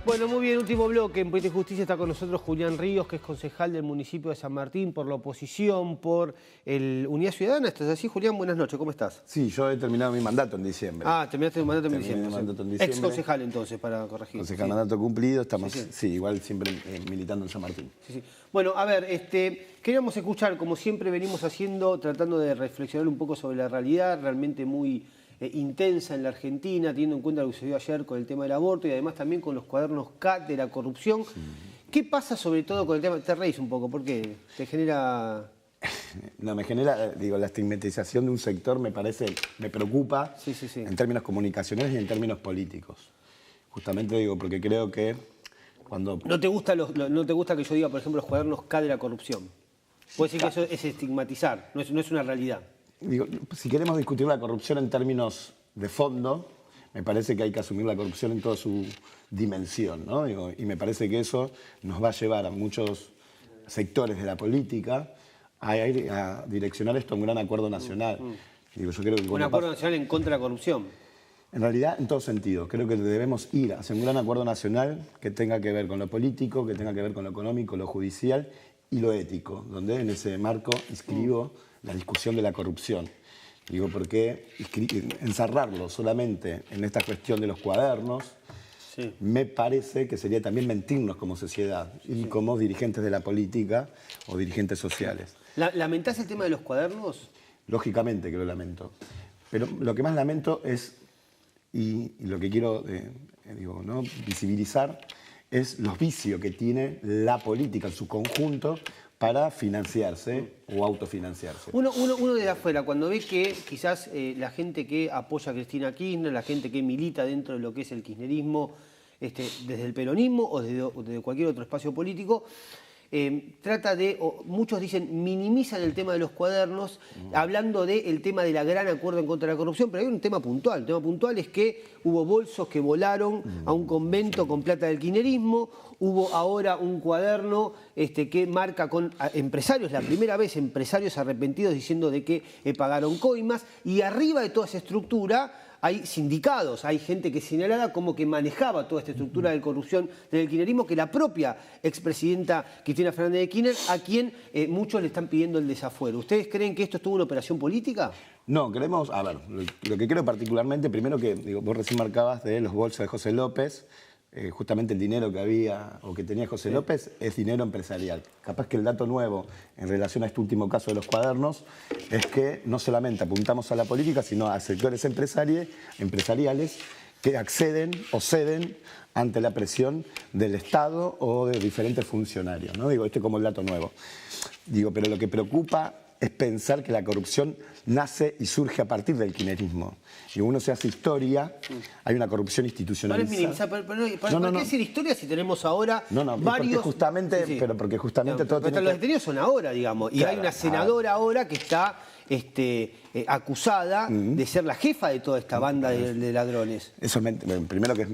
Bueno, muy bien, último bloque. En Política y Justicia está con nosotros Julián Ríos, que es concejal del municipio de San Martín por la oposición, por el Unidad Ciudadana. ¿Estás así, Julián? Buenas noches, ¿cómo estás? Sí, yo he terminado mi mandato en diciembre. Ah, terminaste tu mandato en diciembre. Mi mandato en diciembre. Ex concejal entonces, para corregir. Concejal, sí. Mandato cumplido, estamos, Sí, sí. sí, igual siempre militando en San Martín. Sí, sí. Bueno, a ver, queríamos escuchar, como siempre venimos haciendo, tratando de reflexionar un poco sobre la realidad, realmente muy intensa en la Argentina, teniendo en cuenta lo que sucedió ayer con el tema del aborto y además también con los cuadernos CAT de la corrupción. Sí. ¿Qué pasa sobre todo con el tema? Te reís un poco, ¿por qué? ¿Te genera...? No, me genera, digo, la estigmatización de un sector me preocupa sí. En términos comunicacionales y en términos políticos. Justamente digo, porque creo que cuando... ¿No te gusta que yo diga, por ejemplo, los cuadernos K de la corrupción? Puede decir que eso es estigmatizar, no es una realidad. Digo, si queremos discutir la corrupción en términos de fondo, me parece que hay que asumir la corrupción en toda su dimensión, ¿no? Digo, y me parece que eso nos va a llevar a muchos sectores de la política a direccionar esto a un gran acuerdo nacional. Digo, yo creo que un acuerdo nacional en contra de la corrupción. En realidad, en todo sentido, creo que debemos ir hacia un gran acuerdo nacional que tenga que ver con lo político, que tenga que ver con lo económico, lo judicial y lo ético, donde en ese marco inscribo la discusión de la corrupción. Digo, porque encerrarlo solamente en esta cuestión de los cuadernos, sí, me parece que sería también mentirnos como sociedad y como dirigentes de la política o dirigentes sociales. ¿Lamentás el tema de los cuadernos? Lógicamente que lo lamento. Pero lo que más lamento es, y lo que quiero ¿no? visibilizar, es los vicios que tiene la política en su conjunto para financiarse o autofinanciarse. Uno desde afuera, cuando ve que quizás la gente que apoya a Cristina Kirchner, la gente que milita dentro de lo que es el kirchnerismo, desde el peronismo o desde cualquier otro espacio político, trata de, o muchos dicen, minimizan el tema de los cuadernos, hablando del tema del gran acuerdo en contra de la corrupción, pero hay un tema puntual. El tema puntual es que hubo bolsos que volaron a un convento con plata del kirchnerismo, hubo ahora un cuaderno que marca con empresarios, la primera vez empresarios arrepentidos diciendo de que pagaron coimas, y arriba de toda esa estructura hay sindicados, hay gente que es señalada como que manejaba toda esta estructura de corrupción del kirchnerismo, que la propia expresidenta Cristina Fernández de Kirchner, a quien muchos le están pidiendo el desafuero. ¿Ustedes creen que esto estuvo una operación política? No, creemos, a ver, lo que creo particularmente, primero que vos recién marcabas de los bolsos de José López, justamente el dinero que había o que tenía José López es dinero empresarial. Capaz que el dato nuevo en relación a este último caso de los cuadernos es que no solamente apuntamos a la política, sino a sectores empresariales que acceden o ceden ante la presión del Estado o de diferentes funcionarios, ¿no? Digo, como el dato nuevo. Digo, pero lo que preocupa es pensar que la corrupción nace y surge a partir del kirchnerismo. Y uno se hace historia, hay una corrupción institucionalizada. ¿Para qué decir historia si tenemos ahora varios...? Porque justamente, pero porque justamente todo tiene los detenidos son ahora, digamos, y claro, hay una senadora ahora que está acusada de ser la jefa de toda esta banda de ladrones. Eso es primero que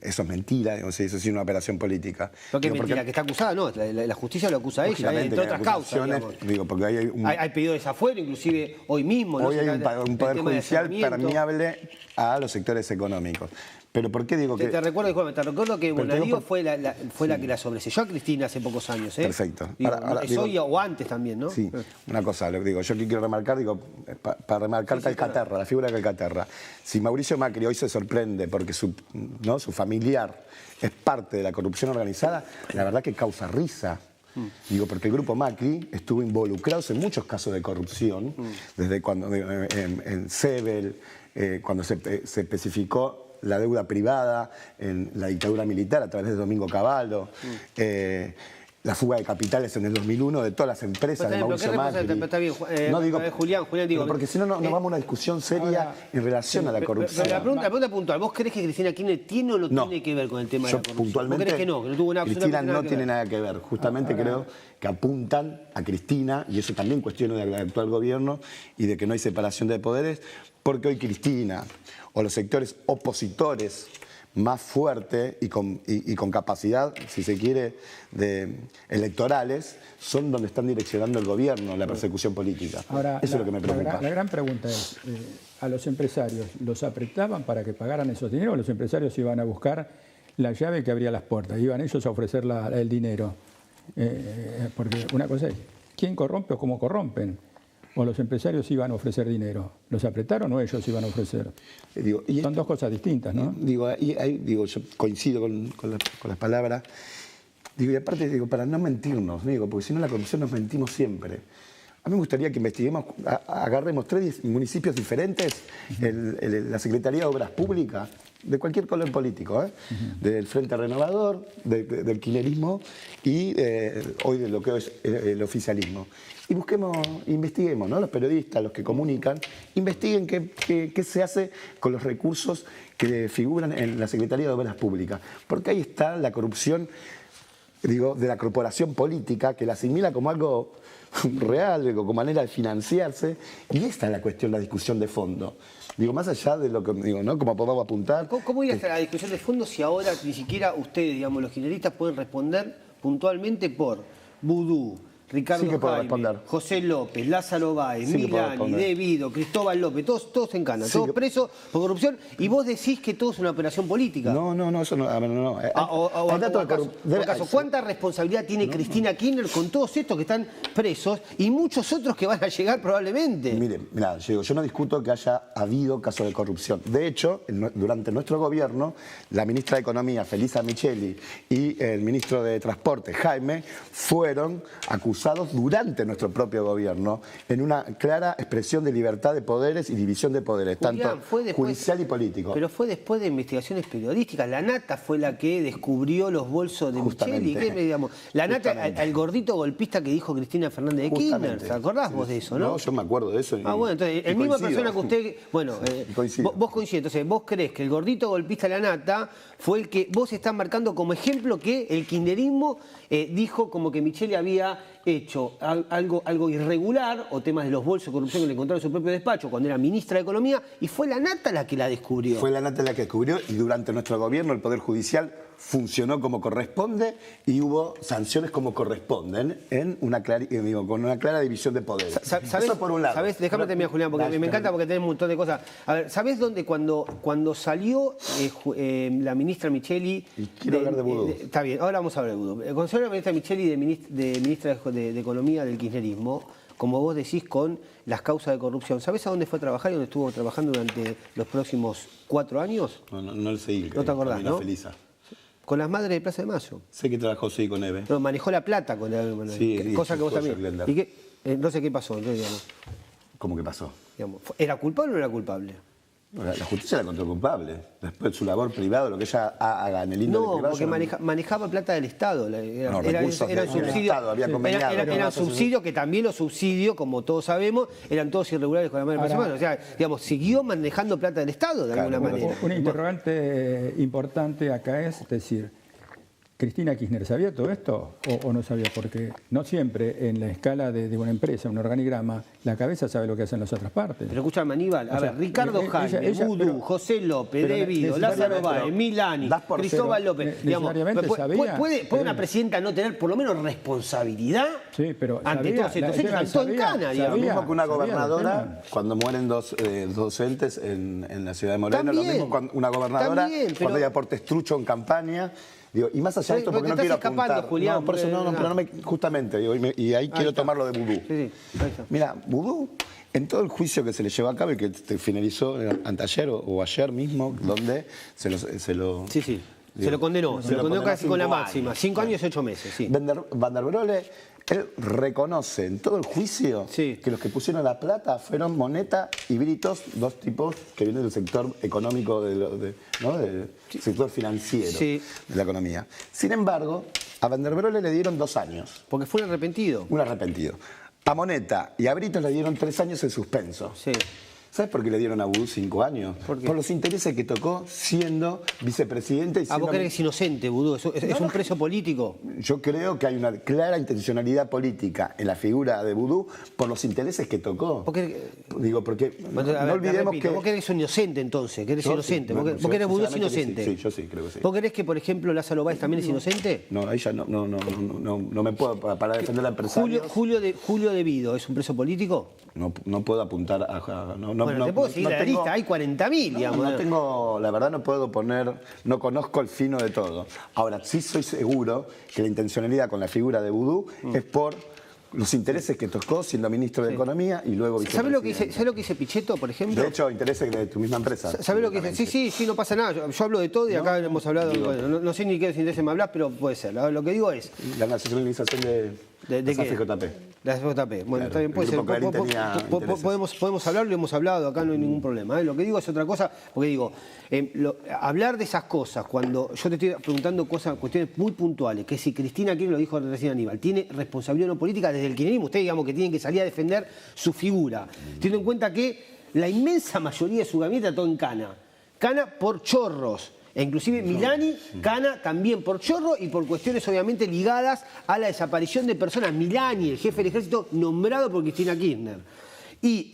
eso es mentira, eso es una operación política. ¿Por qué es mentira? ¿Que está acusada? No, la justicia lo acusa a ella, entre otras causas. Digo, porque hay pedido de desafuero, inclusive hoy mismo. Hoy hay un poder judicial permeable a los sectores económicos. Pero ¿por qué digo que...? Te recuerdo que Bonadío fue la que la sobreselló a Cristina hace pocos años. Perfecto. O antes también, ¿no? Sí, una cosa, yo quiero remarcar, para remarcar Calcaterra, la figura de Calcaterra. Si Mauricio Macri hoy se sorprende porque su familiar es parte de la corrupción organizada, la verdad que causa risa. Porque el grupo Macri estuvo involucrado en muchos casos de corrupción, desde cuando en Sebel, cuando se especificó la deuda privada en la dictadura militar a través de Domingo Cavallo, la fuga de capitales en el 2001 de todas las empresas de Mauricio Macri. Está bien, Julián, digo... Porque si no, nos vamos a una discusión seria en relación a la corrupción. Pero la pregunta puntual, ¿vos crees que Cristina Kirchner tiene o no tiene que ver con el tema de la corrupción? Puntualmente, ¿Vos crees que no tuvo Cristina no tiene nada que ver. Justamente creo que apuntan a Cristina, y eso también cuestiono del actual gobierno, y de que no hay separación de poderes, porque hoy Cristina o los sectores opositores más fuertes y con capacidad, si se quiere, electorales, son donde están direccionando el gobierno, la persecución política. Ahora, eso es lo que me preocupa. La gran pregunta es, a los empresarios, ¿los apretaban para que pagaran esos dineros o los empresarios iban a buscar la llave que abría las puertas. Iban ellos a ofrecer el dinero. Porque una cosa es, ¿quién corrompe o cómo corrompen? O los empresarios iban a ofrecer dinero. ¿Los apretaron o ellos iban a ofrecer? Son dos cosas distintas, ¿no? Yo coincido con las palabras. Y aparte, para no mentirnos, porque si no la corrupción nos mentimos siempre. A mí me gustaría que investiguemos, agarremos 3 municipios diferentes, la Secretaría de Obras Públicas, de cualquier color político, del Frente Renovador, del kirchnerismo y hoy de lo que es el oficialismo. Y investiguemos, ¿no? Los periodistas, los que comunican, investiguen qué se hace con los recursos que figuran en la Secretaría de Obras Públicas. Porque ahí está la corrupción, de la corporación política, que la asimila como algo real, como manera de financiarse, y esta es la cuestión, la discusión de fondo. Más allá de lo que, ¿no? Como podamos apuntar. ¿Cómo ir hasta la discusión de fondo si ahora ni siquiera ustedes, los kirchneristas, pueden responder puntualmente por Vudú, Ricardo Jaime, José López, Lázaro Báez, Milani, De Vido, Cristóbal López, todos en cana, todos presos por corrupción, y vos decís que todo es una operación política? No, eso no. ¿Acaso cuánta responsabilidad tiene Cristina Kirchner con todos estos que están presos y muchos otros que van a llegar probablemente? Mirá, yo no discuto que haya habido casos de corrupción. De hecho, durante nuestro gobierno, la ministra de Economía, Felisa Micheli, y el ministro de Transporte, Jaime, fueron acusados durante nuestro propio gobierno en una clara expresión de libertad de poderes y división de poderes, Julián, tanto judicial y político. Pero fue después de investigaciones periodísticas. La Nata fue la que descubrió los bolsos de Micheli. La Nata, al gordito golpista que dijo Cristina Fernández de Kirchner. ¿Te acordás vos de eso, no? No, yo me acuerdo de eso. Bueno, entonces, el misma persona que usted... Bueno, vos coincidís. Entonces, vos creés que el gordito golpista de la Nata fue el que vos estás marcando como ejemplo que el kirchnerismo dijo como que Micheli había hecho algo irregular o temas de los bolsos de corrupción que le encontraron en su propio despacho cuando era ministra de Economía, y fue la Nata la que la descubrió. Fue la Nata la que descubrió, y durante nuestro gobierno el Poder Judicial funcionó como corresponde y hubo sanciones como corresponden con una clara división de poderes. Eso por un lado. Déjame terminar, Julián, porque me encanta porque tenés un montón de cosas. A ver, ¿sabés dónde cuando salió la ministra Micheli... Y quiero hablar de Vudú. Está bien, ahora vamos a hablar de Vudú. Cuando salió la ministra Micheli de ministra de Economía del kirchnerismo, como vos decís, con las causas de corrupción, ¿sabés a dónde fue a trabajar y dónde estuvo trabajando durante los próximos 4 años? No lo seguí. No te acordás, ¿no? Felisa. Con las madres de Plaza de Mayo. Sé que trabajó, sí, con Eve. No, manejó la plata con Eve. Sí, cosa que vos también. ¿Y no sé qué pasó? ¿Cómo que pasó? ¿Era culpable o no era culpable? La justicia la encontró culpable. Después su labor privada, lo que ella haga en el índole privado... No, porque manejaba plata del Estado. Eran subsidios que también los subsidios, como todos sabemos, eran todos irregulares con la madre de Plaza de Mayo. O sea, siguió manejando plata del Estado de alguna manera. Un interrogante importante acá es decir, ¿Cristina Kirchner sabía todo esto o no sabía? Porque no siempre en la escala de una empresa, un organigrama, la cabeza sabe lo que hacen las otras partes. Pero escúchame, Aníbal, Ricardo Jaime, Vudú, José López, De Vido, Lázaro Báez, Milani, Cristóbal López. ¿Puede una presidenta no tener por lo menos responsabilidad ante todos estos hechos? Están todos en cana, digamos. Lo mismo que una gobernadora, cuando mueren dos docentes en la ciudad de Moreno, lo mismo con una gobernadora, cuando hay aportes trucho en campaña. Y más allá de esto, porque no quiero apuntar. Julián, no, por eso justamente, y ahí quiero tomar lo de Vudú. Sí, mira, Vudú, en todo el juicio que se le llevó a cabo y que finalizó anteayer o ayer mismo, donde se lo condenó casi con la máxima, 5 años y 8 meses. Sí. Van der Broele, él reconoce en todo el juicio que los que pusieron la plata fueron Moneta y Britos, dos tipos que vienen del sector económico, del sector financiero de la economía. Sin embargo, a Van der Broele le dieron 2 años. Porque fue un arrepentido. A Moneta y a Britos le dieron 3 años en suspenso. Sí. ¿Sabes por qué le dieron a Vudú 5 años? Por los intereses que tocó siendo vicepresidente. Y ¿Vos crees que es inocente, Vudú? ¿Es un preso político? Yo creo que hay una clara intencionalidad política en la figura de Vudú por los intereses que tocó. Porque no olvidemos que... ¿Vos crees que es un inocente entonces? ¿Que eres inocente? ¿Vos crees que Vudú es inocente? Sí, yo sí, creo que sí. ¿Vos crees que, por ejemplo, Lázaro Báez también es inocente? No, ahí ya no me puedo para defender al empresario. ¿Julio de Vido es un preso político? No puedo apuntar a... Bueno, te puedo seguir la lista, hay 40.000, digamos. La verdad no puedo poner, no conozco el fino de todo. Ahora, sí soy seguro que la intencionalidad con la figura de Vudú es por los intereses que tocó siendo ministro de Economía y luego vicepresidente. ¿Sabe lo que dice Pichetto, por ejemplo? De hecho, intereses de tu misma empresa. ¿Sabe lo que dice? Sí, no pasa nada. Yo hablo de todo y acá hemos hablado, bueno, no sé ni qué interés me hablas, pero puede ser. Lo que digo es... La nacionalización de la CFJP. La CFJP. Bueno, claro, está bien, puede ser. Podemos hablarlo y hemos hablado, acá no hay ningún problema. Lo que digo es otra cosa, porque digo, hablar de esas cosas, cuando yo te estoy preguntando cuestiones muy puntuales, que si Cristina Kirchner, lo dijo recién Aníbal, tiene responsabilidad no política desde el kirchnerismo, ustedes digamos que tienen que salir a defender su figura, teniendo en cuenta que la inmensa mayoría de su gabinete está todo en cana. Cana por chorros. E inclusive Milani, cana también por chorro y por cuestiones obviamente ligadas a la desaparición de personas. Milani, el jefe del ejército, nombrado por Cristina Kirchner. Y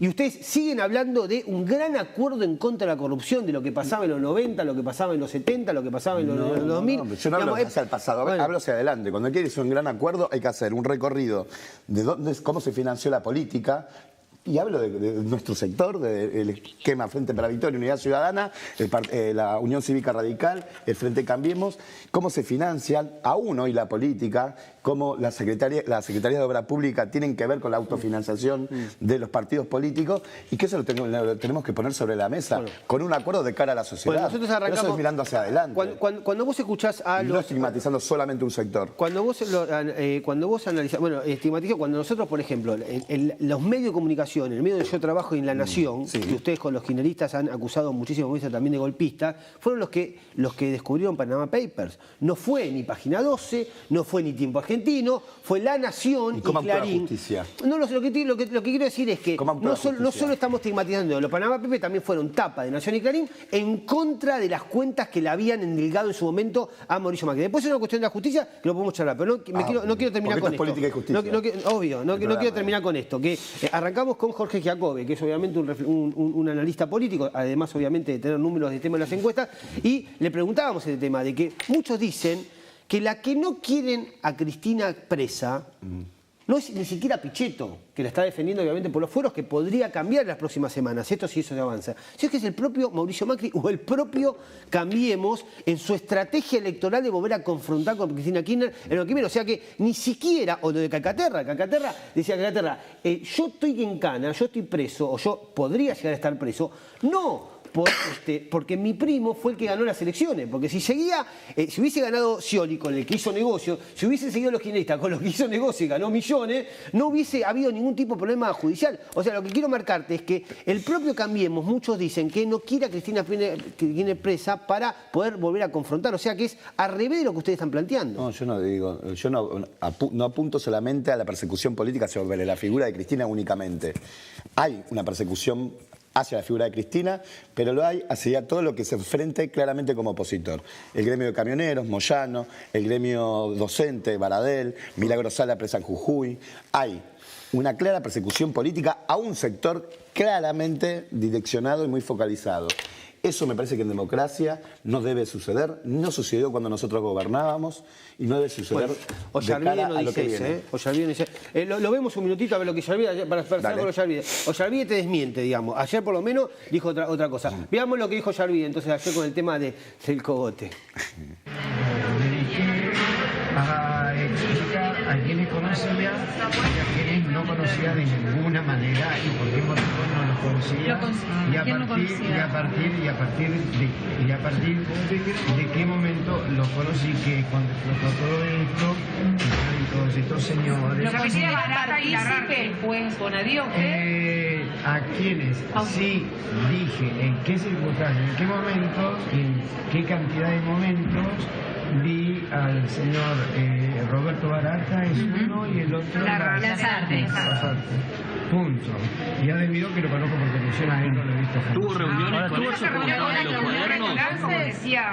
ustedes siguen hablando de un gran acuerdo en contra de la corrupción, de lo que pasaba en los 90, lo que pasaba en los 70, lo que pasaba en los 2000. No, yo no hablo hacia el pasado, hablo hacia adelante. Cuando quieres un gran acuerdo hay que hacer un recorrido de cómo se financió la política. Y hablo de nuestro sector, del esquema Frente para la Victoria, Unidad Ciudadana, la Unión Cívica Radical, el Frente Cambiemos, cómo se financian aún hoy la política, cómo la Secretaría de Obra Pública tienen que ver con la autofinanciación de los partidos políticos y que eso lo tenemos que poner sobre la mesa con un acuerdo de cara a la sociedad. Nosotros arrancamos, pero eso es mirando hacia adelante. Cuando vos escuchás a no estigmatizando solamente un sector. Cuando vos analizás, cuando nosotros, por ejemplo, los medios de comunicación, en el medio de Yo Trabajo y en La Nación, que ustedes con los kirchneristas han acusado muchísimas veces también de golpistas, fueron los que descubrieron Panama Papers. No fue ni Página 12, no fue ni Tiempo Argentino, fue La Nación y Clarín. Justicia? No, lo que quiero decir es que no solo estamos estigmatizando, los Panama Papers también fueron tapa de Nación y Clarín en contra de las cuentas que le habían endilgado en su momento a Mauricio Macri. Después es una cuestión de la justicia que lo podemos charlar, pero no quiero terminar con esto. Política y justicia. No quiero terminar con esto, que arrancamos con Jorge Giacobbe, que es obviamente un analista político, además obviamente de tener números de tema en las encuestas, y le preguntábamos el tema de que muchos dicen que la que no quieren a Cristina presa no es ni siquiera Pichetto, que la está defendiendo obviamente por los fueros, que podría cambiar en las próximas semanas, esto si eso se avanza. Si es que es el propio Mauricio Macri o el propio Cambiemos en su estrategia electoral de volver a confrontar con Cristina Kirchner en lo que viene. O sea que ni siquiera, o lo de Calcaterra decía Calcaterra, yo estoy en cana, yo estoy preso, o yo podría llegar a estar preso, no porque mi primo fue el que ganó las elecciones, porque si hubiese ganado Scioli con el que hizo negocio, si hubiesen seguido los kirchneristas con los que hizo negocio y ganó millones, no hubiese habido ningún tipo de problema judicial. O sea, lo que quiero marcarte es que el propio Cambiemos, muchos dicen que no quiere a Cristina Kirchner presa para poder volver a confrontar, o sea que es al revés de lo que ustedes están planteando. No, yo no digo, yo no apunto solamente a la persecución política sobre la figura de Cristina únicamente. Hay una persecución hacia la figura de Cristina, pero lo hay hacia todo lo que se enfrente claramente como opositor. El gremio de camioneros, Moyano, el gremio docente, Baradel, Milagro Sala presa en Jujuy. Hay una clara persecución política a un sector claramente direccionado y muy focalizado. Eso me parece que en democracia no debe suceder, no sucedió cuando nosotros gobernábamos y no debe suceder de cara a lo que viene. Lo vemos un minutito a ver lo que Ollarvide, para pasar con Ollarvide. Ollarvide te desmiente, digamos. Ayer por lo menos dijo otra cosa. Veamos lo que dijo Ollarvide entonces ayer con el tema del cogote. A explicar a quienes conocía y a quienes no conocía de ninguna manera y por qué motivo no los conocía y a partir de qué momento los conocí, que cuando explotó todo esto y todos estos señores. ¿Lo considera partícipe el juez Bonadío? A quienes sí dije en qué circunstancias, en qué momentos, en qué cantidad de momentos vi al señor Roberto Baraja, es uno, y el otro las artes. Punto. Y ha debido que lo conozco porque menciona a él, no lo he visto jamás. ¿Tuvo reuniones con eso?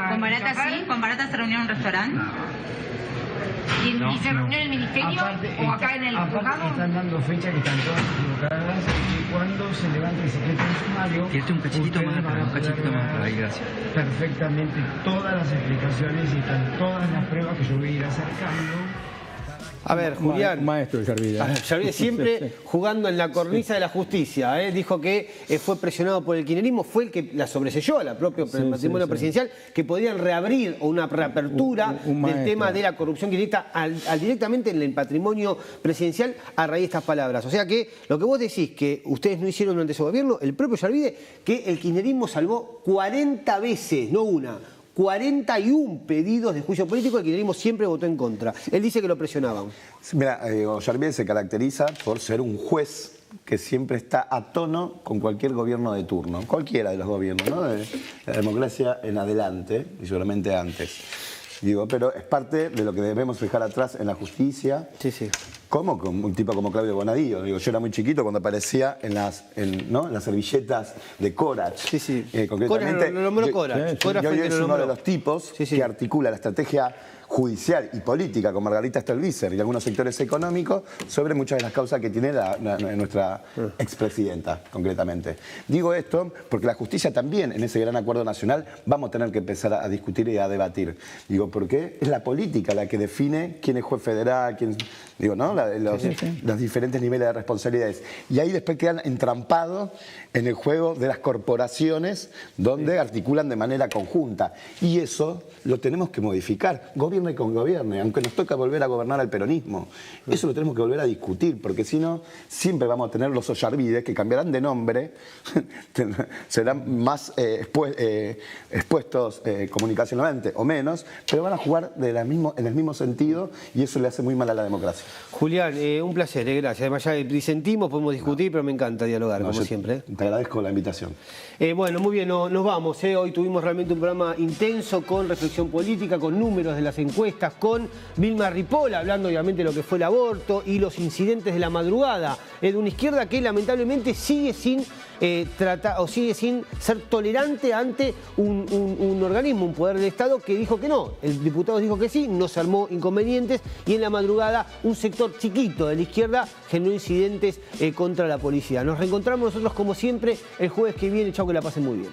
¿Con Barata sí? ¿Con Barata se reunió en un restaurante? ¿Y se reunió en el ministerio o acá en el juzgado? Están dando fechas que están todas equivocadas y cuando se levante el secreto del sumario, Tírate un cachitito más atrás, ahí, gracias. Perfectamente todas las explicaciones y están todas las pruebas que yo voy a ir acercando. A ver, Julián. Maestro Yarvide. Yarvide siempre jugando en la cornisa de la justicia. Dijo que fue presionado por el kirchnerismo, fue el que la sobreselló a la propia matrimonio presidencial, que podían reabrir o una reapertura del tema de la corrupción kirchnerista directamente en el patrimonio presidencial a raíz de estas palabras. O sea que lo que vos decís que ustedes no hicieron durante ese gobierno, el propio Yarvide, que el kirchnerismo salvó 40 veces, no una, 41 pedidos de juicio político, el kirchnerismo siempre votó en contra. Él dice que lo presionaban. Mira, Yarvide se caracteriza por ser un juez que siempre está a tono con cualquier gobierno de turno, cualquiera de los gobiernos, ¿no? De la democracia en adelante y seguramente antes. Pero es parte de lo que debemos dejar atrás en la justicia. Sí, sí. ¿Cómo? Con un tipo como Claudio Bonadío. Yo era muy chiquito cuando aparecía en las servilletas de Corach. Sí, sí. Concretamente, lo nombró Corach. Yo es uno de los tipos que articula la estrategia judicial y política con Margarita Stolbizer y algunos sectores económicos sobre muchas de las causas que tiene nuestra expresidenta, concretamente. Digo esto porque la justicia también, en ese gran acuerdo nacional, vamos a tener que empezar a discutir y a debatir. Porque es la política la que define quién es juez federal, los diferentes niveles de responsabilidades. Y ahí después quedan entrampados en el juego de las corporaciones donde articulan de manera conjunta. Y eso lo tenemos que modificar. Gobierne con gobierne, aunque nos toca volver a gobernar al peronismo. Eso lo tenemos que volver a discutir, porque si no, siempre vamos a tener los Ollarvides que cambiarán de nombre, serán más expuestos comunicacionalmente o menos, pero van a jugar en el mismo sentido y eso le hace muy mal a la democracia. Julián, un placer, gracias. Además ya disentimos, podemos discutir, pero me encanta dialogar, como siempre. Te agradezco la invitación. Bueno, muy bien, nos vamos. Hoy tuvimos realmente un programa intenso con reflexión política, con números de las encuestas, con Vilma Ripoll, hablando obviamente de lo que fue el aborto y los incidentes de la madrugada, de una izquierda que lamentablemente sigue sin ser tolerante ante un organismo, un poder del Estado que dijo que no. El diputado dijo que sí, no se armó inconvenientes y en la madrugada un sector chiquito de la izquierda generó incidentes contra la policía. Nos reencontramos nosotros como siempre el jueves que viene. Chau, que la pasen muy bien.